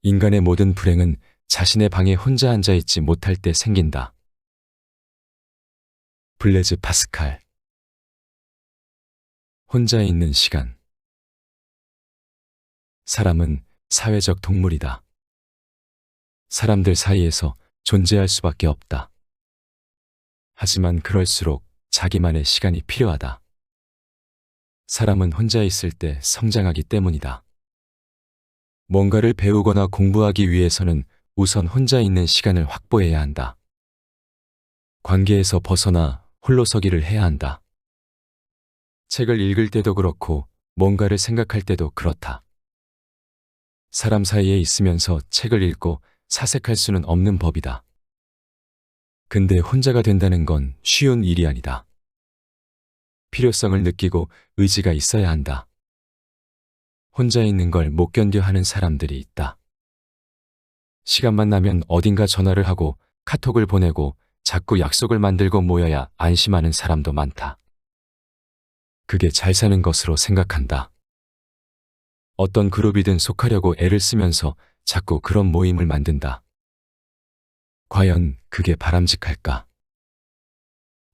인간의 모든 불행은 자신의 방에 혼자 앉아있지 못할 때 생긴다. 블레즈 파스칼. 혼자 있는 시간. 사람은 사회적 동물이다. 사람들 사이에서 존재할 수밖에 없다. 하지만 그럴수록 자기만의 시간이 필요하다. 사람은 혼자 있을 때 성장하기 때문이다. 뭔가를 배우거나 공부하기 위해서는 우선 혼자 있는 시간을 확보해야 한다. 관계에서 벗어나 홀로서기를 해야 한다. 책을 읽을 때도 그렇고 뭔가를 생각할 때도 그렇다. 사람 사이에 있으면서 책을 읽고 사색할 수는 없는 법이다. 근데 혼자가 된다는 건 쉬운 일이 아니다. 필요성을 느끼고 의지가 있어야 한다. 혼자 있는 걸 못 견뎌 하는 사람들이 있다. 시간만 나면 어딘가 전화를 하고 카톡을 보내고 자꾸 약속을 만들고 모여야 안심하는 사람도 많다. 그게 잘 사는 것으로 생각한다. 어떤 그룹이든 속하려고 애를 쓰면서 자꾸 그런 모임을 만든다. 과연 그게 바람직할까?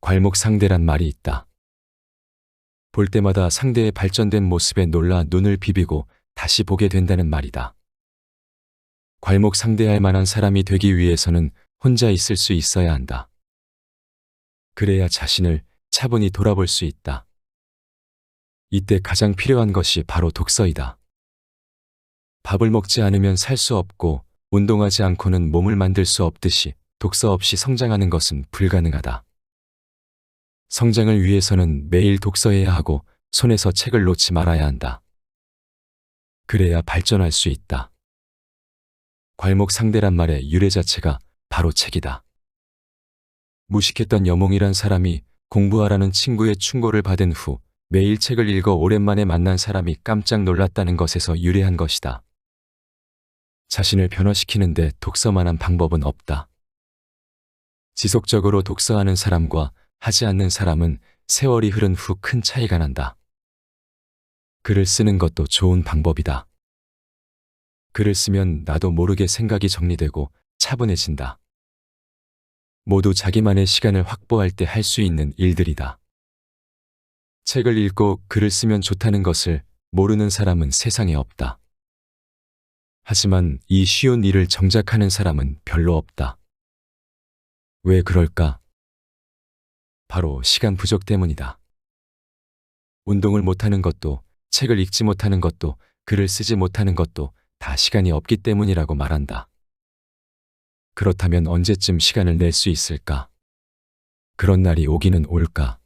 괄목상대란 말이 있다. 볼 때마다 상대의 발전된 모습에 놀라 눈을 비비고 다시 보게 된다는 말이다. 괄목상대할 만한 사람이 되기 위해서는 혼자 있을 수 있어야 한다. 그래야 자신을 차분히 돌아볼 수 있다. 이때 가장 필요한 것이 바로 독서이다. 밥을 먹지 않으면 살 수 없고 운동하지 않고는 몸을 만들 수 없듯이 독서 없이 성장하는 것은 불가능하다. 성장을 위해서는 매일 독서해야 하고 손에서 책을 놓지 말아야 한다. 그래야 발전할 수 있다. 괄목상대란 말의 유래 자체가 바로 책이다. 무식했던 여몽이란 사람이 공부하라는 친구의 충고를 받은 후 매일 책을 읽어 오랜만에 만난 사람이 깜짝 놀랐다는 것에서 유래한 것이다. 자신을 변화시키는데 독서만한 방법은 없다. 지속적으로 독서하는 사람과 하지 않는 사람은 세월이 흐른 후 큰 차이가 난다. 글을 쓰는 것도 좋은 방법이다. 글을 쓰면 나도 모르게 생각이 정리되고 차분해진다. 모두 자기만의 시간을 확보할 때 할 수 있는 일들이다. 책을 읽고 글을 쓰면 좋다는 것을 모르는 사람은 세상에 없다. 하지만 이 쉬운 일을 정작하는 사람은 별로 없다. 왜 그럴까? 바로 시간 부족 때문이다. 운동을 못하는 것도, 책을 읽지 못하는 것도, 글을 쓰지 못하는 것도 다 시간이 없기 때문이라고 말한다. 그렇다면 언제쯤 시간을 낼 수 있을까? 그런 날이 오기는 올까?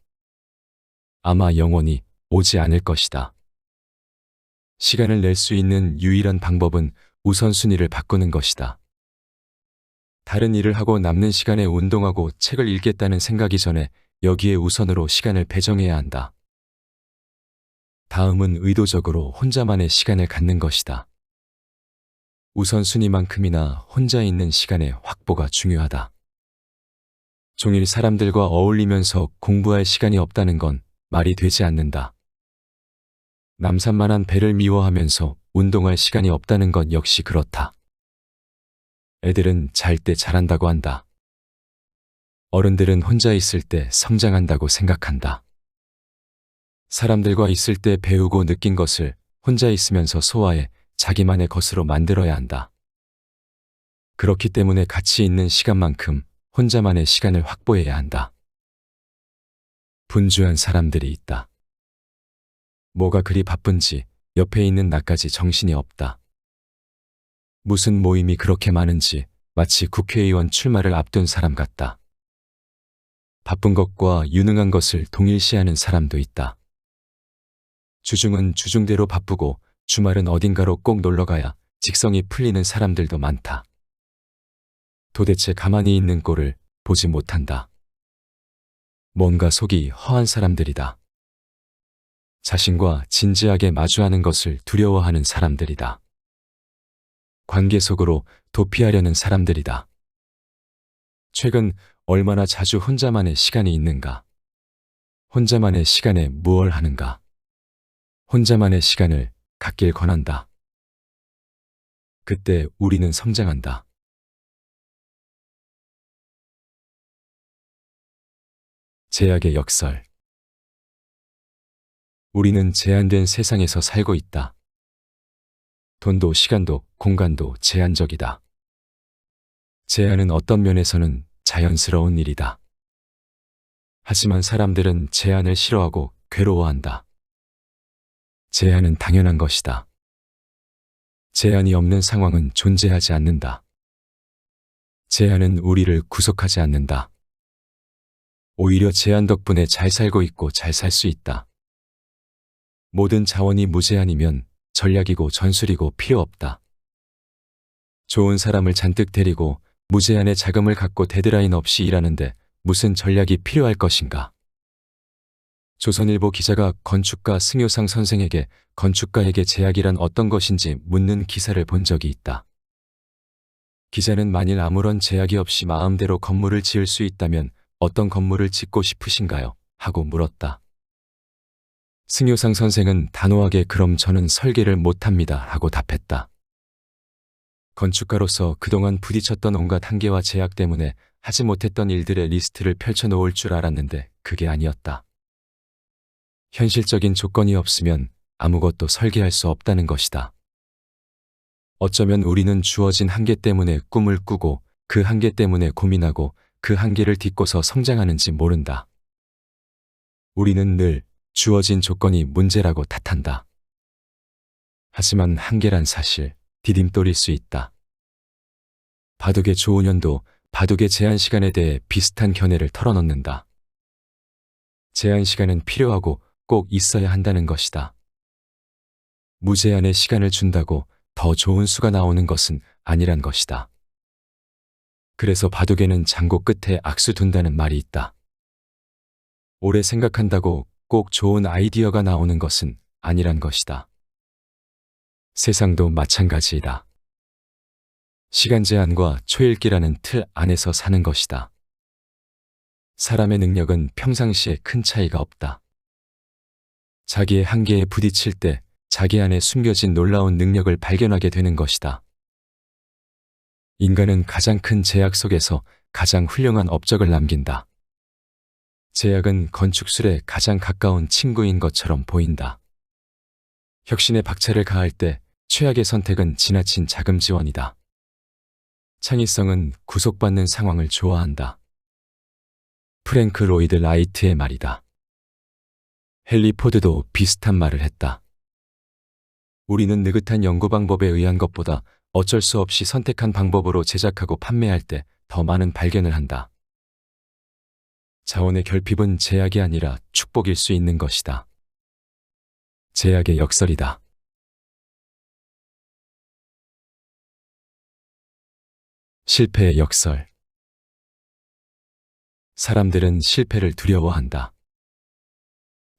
아마 영원히 오지 않을 것이다. 시간을 낼 수 있는 유일한 방법은 우선순위를 바꾸는 것이다. 다른 일을 하고 남는 시간에 운동하고 책을 읽겠다는 생각이 전에 여기에 우선으로 시간을 배정해야 한다. 다음은 의도적으로 혼자만의 시간을 갖는 것이다. 우선순위만큼이나 혼자 있는 시간의 확보가 중요하다. 종일 사람들과 어울리면서 공부할 시간이 없다는 건 말이 되지 않는다. 남산만한 배를 미워하면서 운동할 시간이 없다는 것 역시 그렇다. 애들은 잘 때 잘한다고 한다. 어른들은 혼자 있을 때 성장한다고 생각한다. 사람들과 있을 때 배우고 느낀 것을 혼자 있으면서 소화해 자기만의 것으로 만들어야 한다. 그렇기 때문에 가치 있는 시간만큼 혼자만의 시간을 확보해야 한다. 분주한 사람들이 있다. 뭐가 그리 바쁜지 옆에 있는 나까지 정신이 없다. 무슨 모임이 그렇게 많은지 마치 국회의원 출마를 앞둔 사람 같다. 바쁜 것과 유능한 것을 동일시하는 사람도 있다. 주중은 주중대로 바쁘고 주말은 어딘가로 꼭 놀러가야 직성이 풀리는 사람들도 많다. 도대체 가만히 있는 꼴을 보지 못한다. 뭔가 속이 허한 사람들이다. 자신과 진지하게 마주하는 것을 두려워하는 사람들이다. 관계 속으로 도피하려는 사람들이다. 최근 얼마나 자주 혼자만의 시간이 있는가? 혼자만의 시간에 무얼 하는가? 혼자만의 시간을 갖길 권한다. 그때 우리는 성장한다. 제약의 역설. 우리는 제한된 세상에서 살고 있다. 돈도 시간도 공간도 제한적이다. 제한은 어떤 면에서는 자연스러운 일이다. 하지만 사람들은 제한을 싫어하고 괴로워한다. 제한은 당연한 것이다. 제한이 없는 상황은 존재하지 않는다. 제한은 우리를 구속하지 않는다. 오히려 제한 덕분에 잘 살고 있고 잘 살 수 있다. 모든 자원이 무제한이면 전략이고 전술이고 필요 없다. 좋은 사람을 잔뜩 데리고 무제한의 자금을 갖고 데드라인 없이 일하는데 무슨 전략이 필요할 것인가? 조선일보 기자가 건축가 승효상 선생에게 건축가에게 제약이란 어떤 것인지 묻는 기사를 본 적이 있다. 기자는 만일 아무런 제약이 없이 마음대로 건물을 지을 수 있다면 어떤 건물을 짓고 싶으신가요? 하고 물었다. 승효상 선생은 단호하게 그럼 저는 설계를 못합니다 하고 답했다. 건축가로서 그동안 부딪혔던 온갖 한계와 제약 때문에 하지 못했던 일들의 리스트를 펼쳐놓을 줄 알았는데 그게 아니었다. 현실적인 조건이 없으면 아무것도 설계할 수 없다는 것이다. 어쩌면 우리는 주어진 한계 때문에 꿈을 꾸고 그 한계 때문에 고민하고 그 한계를 딛고서 성장하는지 모른다. 우리는 늘 주어진 조건이 문제라고 탓한다. 하지만 한계란 사실 디딤돌일 수 있다. 바둑의 조은현도 바둑의 제한 시간에 대해 비슷한 견해를 털어놓는다. 제한 시간은 필요하고 꼭 있어야 한다는 것이다. 무제한의 시간을 준다고 더 좋은 수가 나오는 것은 아니란 것이다. 그래서 바둑에는 장고 끝에 악수 둔다는 말이 있다. 오래 생각한다고 꼭 좋은 아이디어가 나오는 것은 아니란 것이다. 세상도 마찬가지이다. 시간 제한과 초읽기라는 틀 안에서 사는 것이다. 사람의 능력은 평상시에 큰 차이가 없다. 자기의 한계에 부딪힐 때 자기 안에 숨겨진 놀라운 능력을 발견하게 되는 것이다. 인간은 가장 큰 제약 속에서 가장 훌륭한 업적을 남긴다. 제약은 건축술에 가장 가까운 친구인 것처럼 보인다. 혁신의 박차를 가할 때 최악의 선택은 지나친 자금 지원이다. 창의성은 구속받는 상황을 좋아한다. 프랭크 로이드 라이트의 말이다. 헨리 포드도 비슷한 말을 했다. 우리는 느긋한 연구 방법에 의한 것보다 어쩔 수 없이 선택한 방법으로 제작하고 판매할 때 더 많은 발견을 한다. 자원의 결핍은 제약이 아니라 축복일 수 있는 것이다. 제약의 역설이다. 실패의 역설. 사람들은 실패를 두려워한다.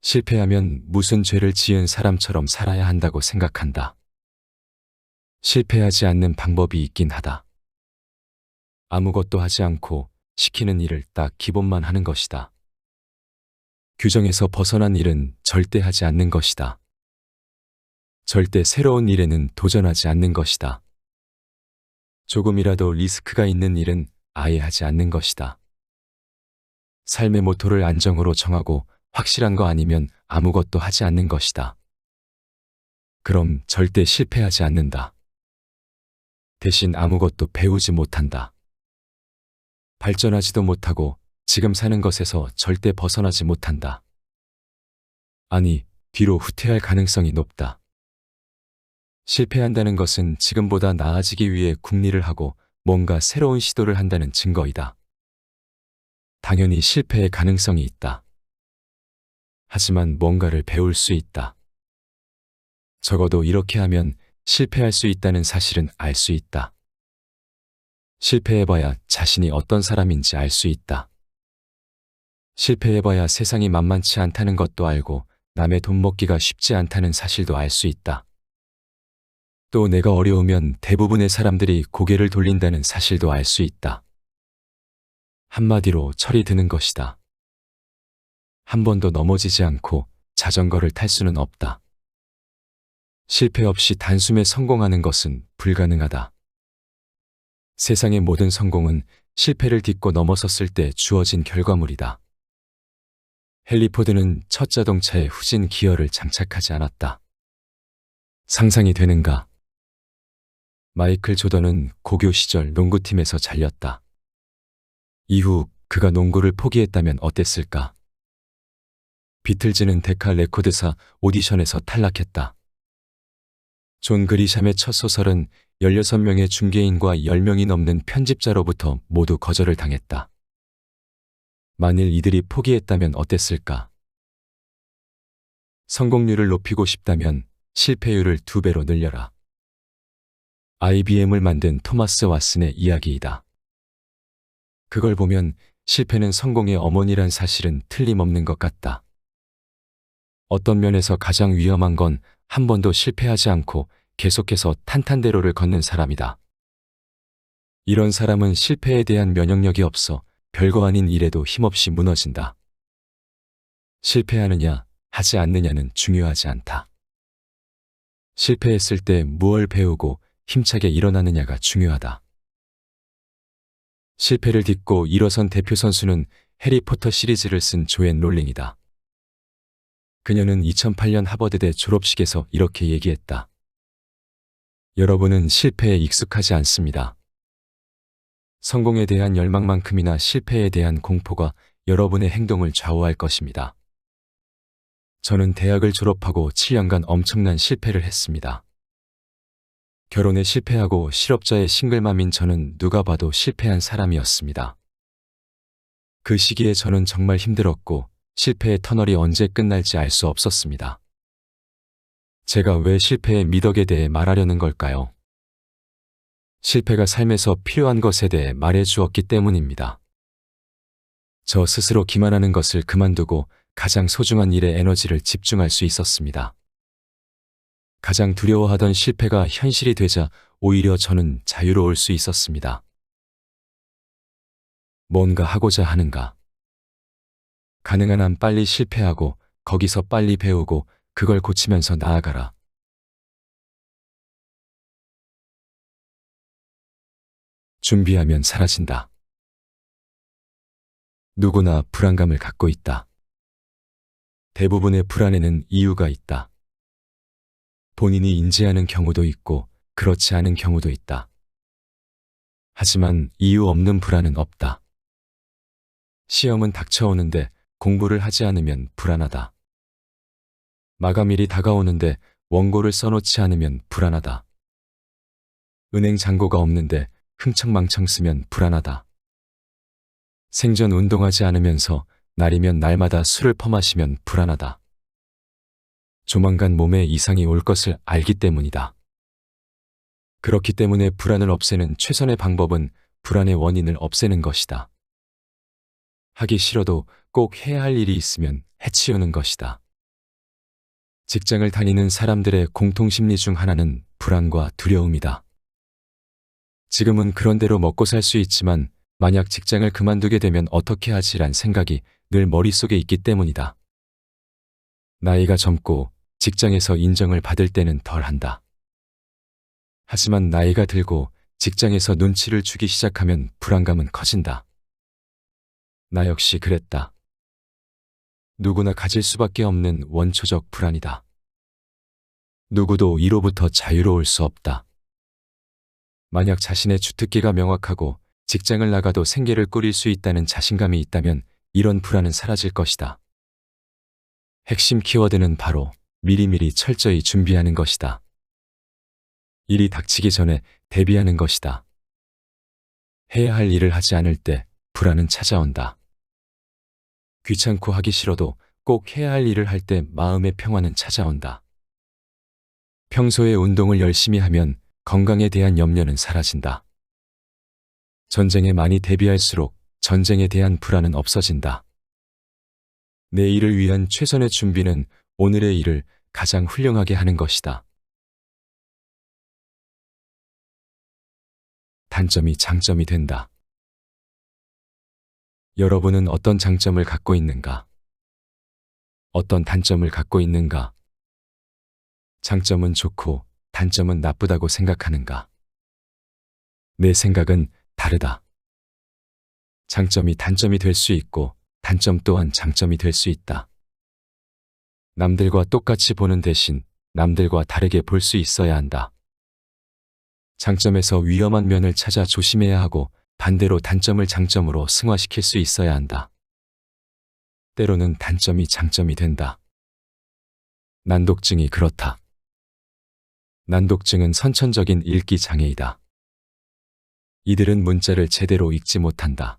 실패하면 무슨 죄를 지은 사람처럼 살아야 한다고 생각한다. 실패하지 않는 방법이 있긴 하다. 아무것도 하지 않고 시키는 일을 딱 기본만 하는 것이다. 규정에서 벗어난 일은 절대 하지 않는 것이다. 절대 새로운 일에는 도전하지 않는 것이다. 조금이라도 리스크가 있는 일은 아예 하지 않는 것이다. 삶의 모토를 안정으로 정하고 확실한 거 아니면 아무것도 하지 않는 것이다. 그럼 절대 실패하지 않는다. 대신 아무것도 배우지 못한다. 발전하지도 못하고 지금 사는 것에서 절대 벗어나지 못한다. 아니, 뒤로 후퇴할 가능성이 높다. 실패한다는 것은 지금보다 나아지기 위해 궁리를 하고 뭔가 새로운 시도를 한다는 증거이다. 당연히 실패의 가능성이 있다. 하지만 뭔가를 배울 수 있다. 적어도 이렇게 하면 실패할 수 있다는 사실은 알 수 있다. 실패해봐야 자신이 어떤 사람인지 알 수 있다. 실패해봐야 세상이 만만치 않다는 것도 알고 남의 돈 먹기가 쉽지 않다는 사실도 알 수 있다. 또 내가 어려우면 대부분의 사람들이 고개를 돌린다는 사실도 알 수 있다. 한마디로 철이 드는 것이다. 한 번도 넘어지지 않고 자전거를 탈 수는 없다. 실패 없이 단숨에 성공하는 것은 불가능하다. 세상의 모든 성공은 실패를 딛고 넘어섰을 때 주어진 결과물이다. 헨리 포드는 첫 자동차에 후진 기어를 장착하지 않았다. 상상이 되는가? 마이클 조던은 고교 시절 농구팀에서 잘렸다. 이후 그가 농구를 포기했다면 어땠을까? 비틀즈는 데카 레코드사 오디션에서 탈락했다. 존 그리샴의 첫 소설은 16명의 중개인과 10명이 넘는 편집자로부터 모두 거절을 당했다. 만일 이들이 포기했다면 어땠을까? 성공률을 높이고 싶다면 실패율을 2배로 늘려라. IBM을 만든 토마스 왓슨의 이야기이다. 그걸 보면 실패는 성공의 어머니란 사실은 틀림없는 것 같다. 어떤 면에서 가장 위험한 건 한 번도 실패하지 않고 계속해서 탄탄대로를 걷는 사람이다. 이런 사람은 실패에 대한 면역력이 없어 별거 아닌 일에도 힘없이 무너진다. 실패하느냐, 하지 않느냐는 중요하지 않다. 실패했을 때 무엇을 배우고 힘차게 일어나느냐가 중요하다. 실패를 딛고 일어선 대표 선수는 해리포터 시리즈를 쓴 조앤 롤링이다. 그녀는 2008년 하버드대 졸업식에서 이렇게 얘기했다. 여러분은 실패에 익숙하지 않습니다. 성공에 대한 열망만큼이나 실패에 대한 공포가 여러분의 행동을 좌우할 것입니다. 저는 대학을 졸업하고 7년간 엄청난 실패를 했습니다. 결혼에 실패하고 실업자의 싱글맘인 저는 누가 봐도 실패한 사람이었습니다. 그 시기에 저는 정말 힘들었고 실패의 터널이 언제 끝날지 알 수 없었습니다. 제가 왜 실패의 미덕에 대해 말하려는 걸까요? 실패가 삶에서 필요한 것에 대해 말해 주었기 때문입니다. 저 스스로 기만하는 것을 그만두고 가장 소중한 일에 에너지를 집중할 수 있었습니다. 가장 두려워하던 실패가 현실이 되자 오히려 저는 자유로울 수 있었습니다. 뭔가 하고자 하는가? 가능한 한 빨리 실패하고 거기서 빨리 배우고 그걸 고치면서 나아가라. 준비하면 사라진다. 누구나 불안감을 갖고 있다. 대부분의 불안에는 이유가 있다. 본인이 인지하는 경우도 있고 그렇지 않은 경우도 있다. 하지만 이유 없는 불안은 없다. 시험은 닥쳐오는데 공부를 하지 않으면 불안하다. 마감일이 다가오는데 원고를 써놓지 않으면 불안하다. 은행 잔고가 없는데 흥청망청 쓰면 불안하다. 생전 운동하지 않으면서 날이면 날마다 술을 퍼마시면 불안하다. 조만간 몸에 이상이 올 것을 알기 때문이다. 그렇기 때문에 불안을 없애는 최선의 방법은 불안의 원인을 없애는 것이다. 하기 싫어도 꼭 해야 할 일이 있으면 해치우는 것이다. 직장을 다니는 사람들의 공통심리 중 하나는 불안과 두려움이다. 지금은 그런대로 먹고 살 수 있지만 만약 직장을 그만두게 되면 어떻게 하지란 생각이 늘 머릿속에 있기 때문이다. 나이가 젊고 직장에서 인정을 받을 때는 덜한다. 하지만 나이가 들고 직장에서 눈치를 주기 시작하면 불안감은 커진다. 나 역시 그랬다. 누구나 가질 수밖에 없는 원초적 불안이다. 누구도 이로부터 자유로울 수 없다. 만약 자신의 주특기가 명확하고 직장을 나가도 생계를 꾸릴 수 있다는 자신감이 있다면 이런 불안은 사라질 것이다. 핵심 키워드는 바로 미리미리 철저히 준비하는 것이다. 일이 닥치기 전에 대비하는 것이다. 해야 할 일을 하지 않을 때 불안은 찾아온다. 귀찮고 하기 싫어도 꼭 해야 할 일을 할 때 마음의 평화는 찾아온다. 평소에 운동을 열심히 하면 건강에 대한 염려는 사라진다. 전쟁에 많이 대비할수록 전쟁에 대한 불안은 없어진다. 내 일을 위한 최선의 준비는 오늘의 일을 가장 훌륭하게 하는 것이다. 단점이 장점이 된다. 여러분은 어떤 장점을 갖고 있는가? 어떤 단점을 갖고 있는가? 장점은 좋고 단점은 나쁘다고 생각하는가? 내 생각은 다르다. 장점이 단점이 될 수 있고 단점 또한 장점이 될 수 있다. 남들과 똑같이 보는 대신 남들과 다르게 볼 수 있어야 한다. 장점에서 위험한 면을 찾아 조심해야 하고 반대로 단점을 장점으로 승화시킬 수 있어야 한다. 때로는 단점이 장점이 된다. 난독증이 그렇다. 난독증은 선천적인 읽기 장애이다. 이들은 문자를 제대로 읽지 못한다.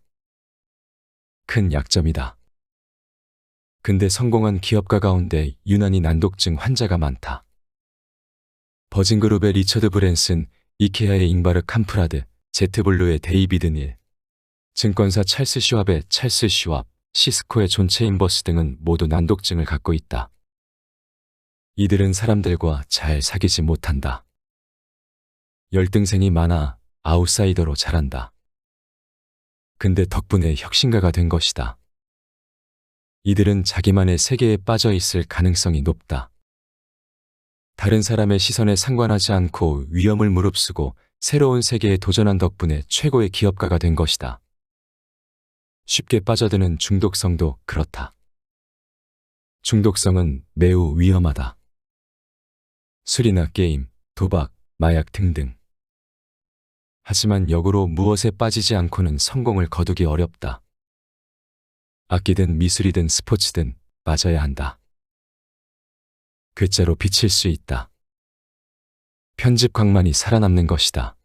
큰 약점이다. 근데 성공한 기업가 가운데 유난히 난독증 환자가 많다. 버진그룹의 리처드 브랜슨, 이케아의 잉바르 캄프라드, 제트블루의 데이비드 닐, 증권사 찰스 슈왑의 찰스 슈왑, 시스코의 존 체인버스 등은 모두 난독증을 갖고 있다. 이들은 사람들과 잘 사귀지 못한다. 열등생이 많아 아웃사이더로 자란다. 근데 덕분에 혁신가가 된 것이다. 이들은 자기만의 세계에 빠져 있을 가능성이 높다. 다른 사람의 시선에 상관하지 않고 위험을 무릅쓰고 새로운 세계에 도전한 덕분에 최고의 기업가가 된 것이다. 쉽게 빠져드는 중독성도 그렇다. 중독성은 매우 위험하다. 술이나 게임, 도박, 마약 등등. 하지만 역으로 무엇에 빠지지 않고는 성공을 거두기 어렵다. 악기든 미술이든 스포츠든 빠져야 한다. 괴짜로 비칠 수 있다. 편집광만이 살아남는 것이다.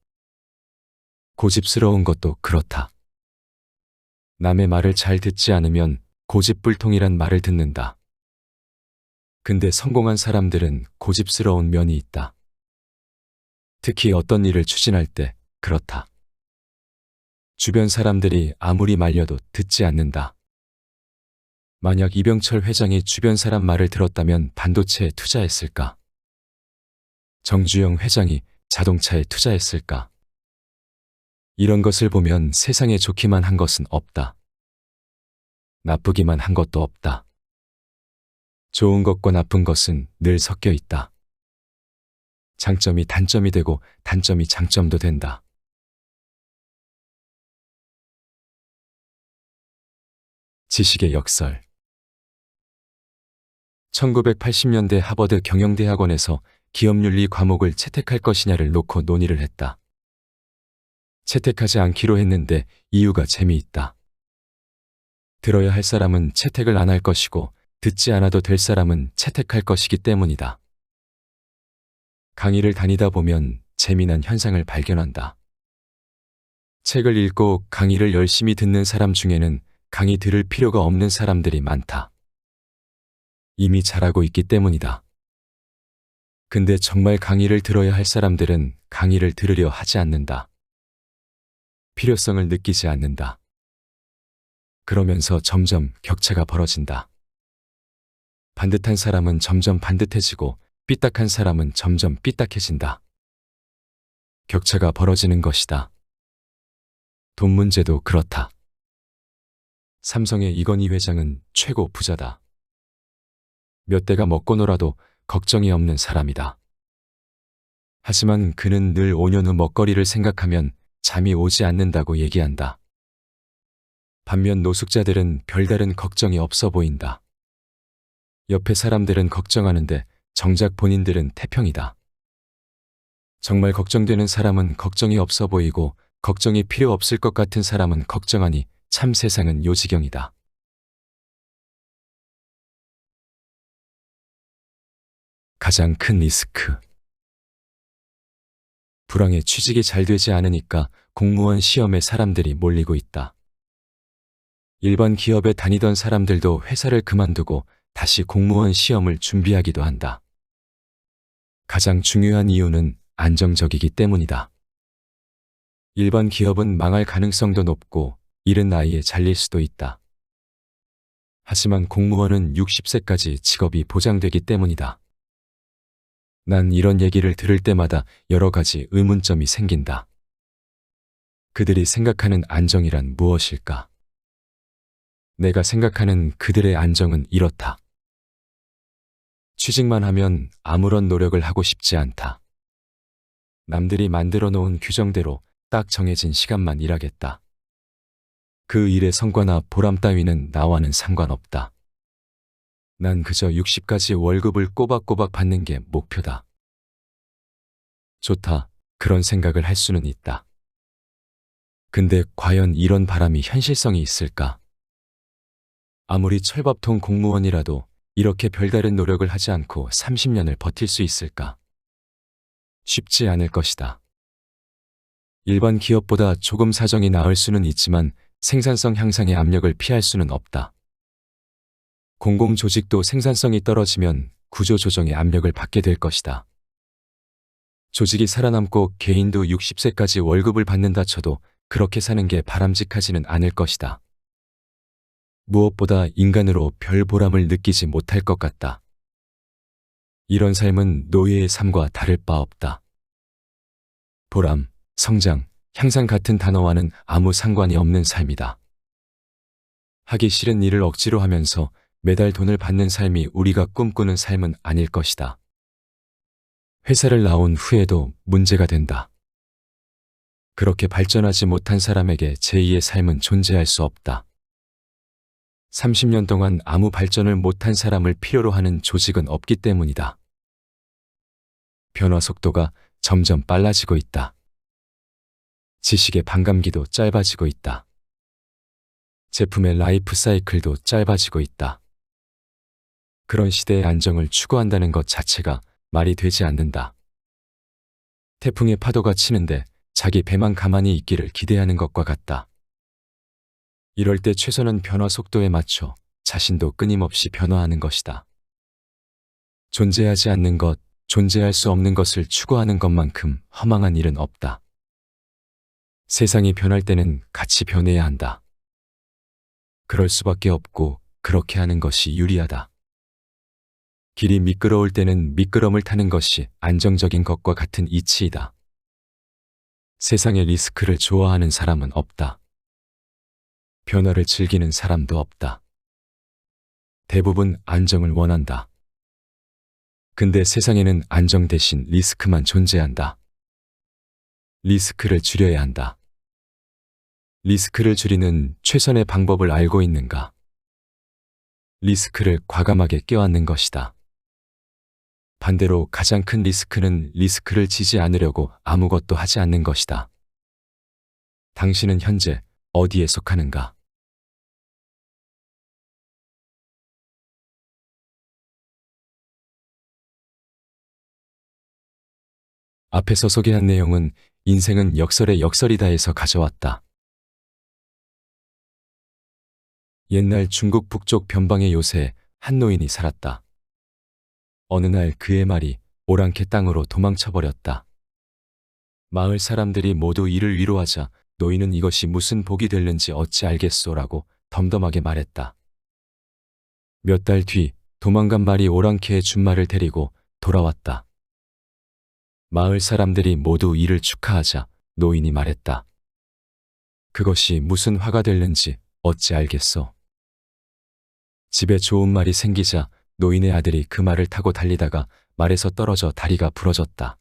고집스러운 것도 그렇다. 남의 말을 잘 듣지 않으면 고집불통이란 말을 듣는다. 근데 성공한 사람들은 고집스러운 면이 있다. 특히 어떤 일을 추진할 때 그렇다. 주변 사람들이 아무리 말려도 듣지 않는다. 만약 이병철 회장이 주변 사람 말을 들었다면 반도체에 투자했을까? 정주영 회장이 자동차에 투자했을까? 이런 것을 보면 세상에 좋기만 한 것은 없다. 나쁘기만 한 것도 없다. 좋은 것과 나쁜 것은 늘 섞여 있다. 장점이 단점이 되고 단점이 장점도 된다. 지식의 역설. 1980년대 하버드 경영대학원에서 기업윤리 과목을 채택할 것이냐를 놓고 논의를 했다. 채택하지 않기로 했는데 이유가 재미있다. 들어야 할 사람은 채택을 안 할 것이고 듣지 않아도 될 사람은 채택할 것이기 때문이다. 강의를 다니다 보면 재미난 현상을 발견한다. 책을 읽고 강의를 열심히 듣는 사람 중에는 강의 들을 필요가 없는 사람들이 많다. 이미 잘하고 있기 때문이다. 근데 정말 강의를 들어야 할 사람들은 강의를 들으려 하지 않는다. 필요성을 느끼지 않는다. 그러면서 점점 격차가 벌어진다. 반듯한 사람은 점점 반듯해지고 삐딱한 사람은 점점 삐딱해진다. 격차가 벌어지는 것이다. 돈 문제도 그렇다. 삼성의 이건희 회장은 최고 부자다. 몇 대가 먹고 놀아도 걱정이 없는 사람이다. 하지만 그는 늘 5년 후 먹거리를 생각하면 잠이 오지 않는다고 얘기한다. 반면 노숙자들은 별다른 걱정이 없어 보인다. 옆에 사람들은 걱정하는데 정작 본인들은 태평이다. 정말 걱정되는 사람은 걱정이 없어 보이고 걱정이 필요 없을 것 같은 사람은 걱정하니 참 세상은 요지경이다. 가장 큰 리스크. 불황에 취직이 잘 되지 않으니까 공무원 시험에 사람들이 몰리고 있다. 일반 기업에 다니던 사람들도 회사를 그만두고 다시 공무원 시험을 준비하기도 한다. 가장 중요한 이유는 안정적이기 때문이다. 일반 기업은 망할 가능성도 높고 이른 나이에 잘릴 수도 있다. 하지만 공무원은 60세까지 직업이 보장되기 때문이다. 난 이런 얘기를 들을 때마다 여러 가지 의문점이 생긴다. 그들이 생각하는 안정이란 무엇일까? 내가 생각하는 그들의 안정은 이렇다. 취직만 하면 아무런 노력을 하고 싶지 않다. 남들이 만들어 놓은 규정대로 딱 정해진 시간만 일하겠다. 그 일의 성과나 보람 따위는 나와는 상관없다. 난 그저 60까지 월급을 꼬박꼬박 받는 게 목표다. 좋다. 그런 생각을 할 수는 있다. 근데 과연 이런 바람이 현실성이 있을까? 아무리 철밥통 공무원이라도 이렇게 별다른 노력을 하지 않고 30년을 버틸 수 있을까? 쉽지 않을 것이다. 일반 기업보다 조금 사정이 나을 수는 있지만 생산성 향상의 압력을 피할 수는 없다. 공공조직도 생산성이 떨어지면 구조조정의 압력을 받게 될 것이다. 조직이 살아남고 개인도 60세까지 월급을 받는다 쳐도 그렇게 사는 게 바람직하지는 않을 것이다. 무엇보다 인간으로 별 보람을 느끼지 못할 것 같다. 이런 삶은 노예의 삶과 다를 바 없다. 보람, 성장, 향상 같은 단어와는 아무 상관이 없는 삶이다. 하기 싫은 일을 억지로 하면서 매달 돈을 받는 삶이 우리가 꿈꾸는 삶은 아닐 것이다. 회사를 나온 후에도 문제가 된다. 그렇게 발전하지 못한 사람에게 제2의 삶은 존재할 수 없다. 30년 동안 아무 발전을 못한 사람을 필요로 하는 조직은 없기 때문이다. 변화 속도가 점점 빨라지고 있다. 지식의 반감기도 짧아지고 있다. 제품의 라이프 사이클도 짧아지고 있다. 그런 시대의 안정을 추구한다는 것 자체가 말이 되지 않는다. 태풍의 파도가 치는데 자기 배만 가만히 있기를 기대하는 것과 같다. 이럴 때 최선은 변화 속도에 맞춰 자신도 끊임없이 변화하는 것이다. 존재하지 않는 것, 존재할 수 없는 것을 추구하는 것만큼 허망한 일은 없다. 세상이 변할 때는 같이 변해야 한다. 그럴 수밖에 없고 그렇게 하는 것이 유리하다. 길이 미끄러울 때는 미끄럼을 타는 것이 안정적인 것과 같은 이치이다. 세상의 리스크를 좋아하는 사람은 없다. 변화를 즐기는 사람도 없다. 대부분 안정을 원한다. 근데 세상에는 안정 대신 리스크만 존재한다. 리스크를 줄여야 한다. 리스크를 줄이는 최선의 방법을 알고 있는가? 리스크를 과감하게 껴안는 것이다. 반대로 가장 큰 리스크는 리스크를 지지 않으려고 아무것도 하지 않는 것이다. 당신은 현재 어디에 속하는가? 앞에서 소개한 내용은 인생은 역설의 역설이다에서 가져왔다. 옛날 중국 북쪽 변방의 요새에 한 노인이 살았다. 어느 날 그의 말이 오랑캐 땅으로 도망쳐버렸다. 마을 사람들이 모두 이를 위로하자 노인은 이것이 무슨 복이 될는지 어찌 알겠소라고 덤덤하게 말했다. 몇 달 뒤 도망간 말이 오랑캐의 준말을 데리고 돌아왔다. 마을 사람들이 모두 이를 축하하자 노인이 말했다. 그것이 무슨 화가 될는지 어찌 알겠소. 집에 좋은 말이 생기자 노인의 아들이 그 말을 타고 달리다가 말에서 떨어져 다리가 부러졌다.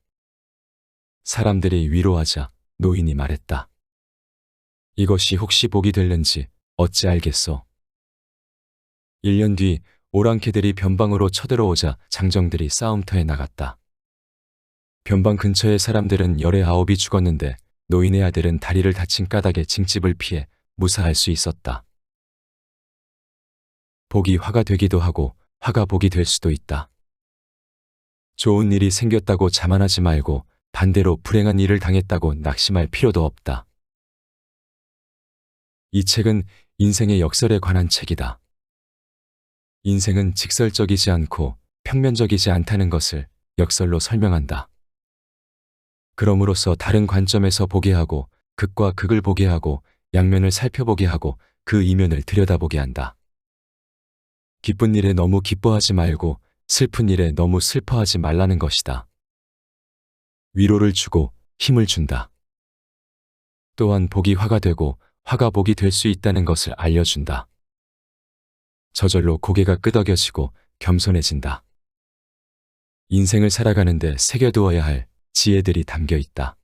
사람들이 위로하자 노인이 말했다. 이것이 혹시 복이 될는지 어찌 알겠소. 1년 뒤 오랑캐들이 변방으로 쳐들어오자 장정들이 싸움터에 나갔다. 변방 근처의 사람들은 열의 9이 죽었는데 노인의 아들은 다리를 다친 까닭에 징집을 피해 무사할 수 있었다. 복이 화가 되기도 하고 화가 복이 될 수도 있다. 좋은 일이 생겼다고 자만하지 말고 반대로 불행한 일을 당했다고 낙심할 필요도 없다. 이 책은 인생의 역설에 관한 책이다. 인생은 직설적이지 않고 평면적이지 않다는 것을 역설로 설명한다. 그럼으로써 다른 관점에서 보게 하고 극과 극을 보게 하고 양면을 살펴보게 하고 그 이면을 들여다보게 한다. 기쁜 일에 너무 기뻐하지 말고 슬픈 일에 너무 슬퍼하지 말라는 것이다. 위로를 주고 힘을 준다. 또한 복이 화가 되고 화가 복이 될 수 있다는 것을 알려준다. 저절로 고개가 끄덕여지고 겸손해진다. 인생을 살아가는데 새겨두어야 할 지혜들이 담겨 있다.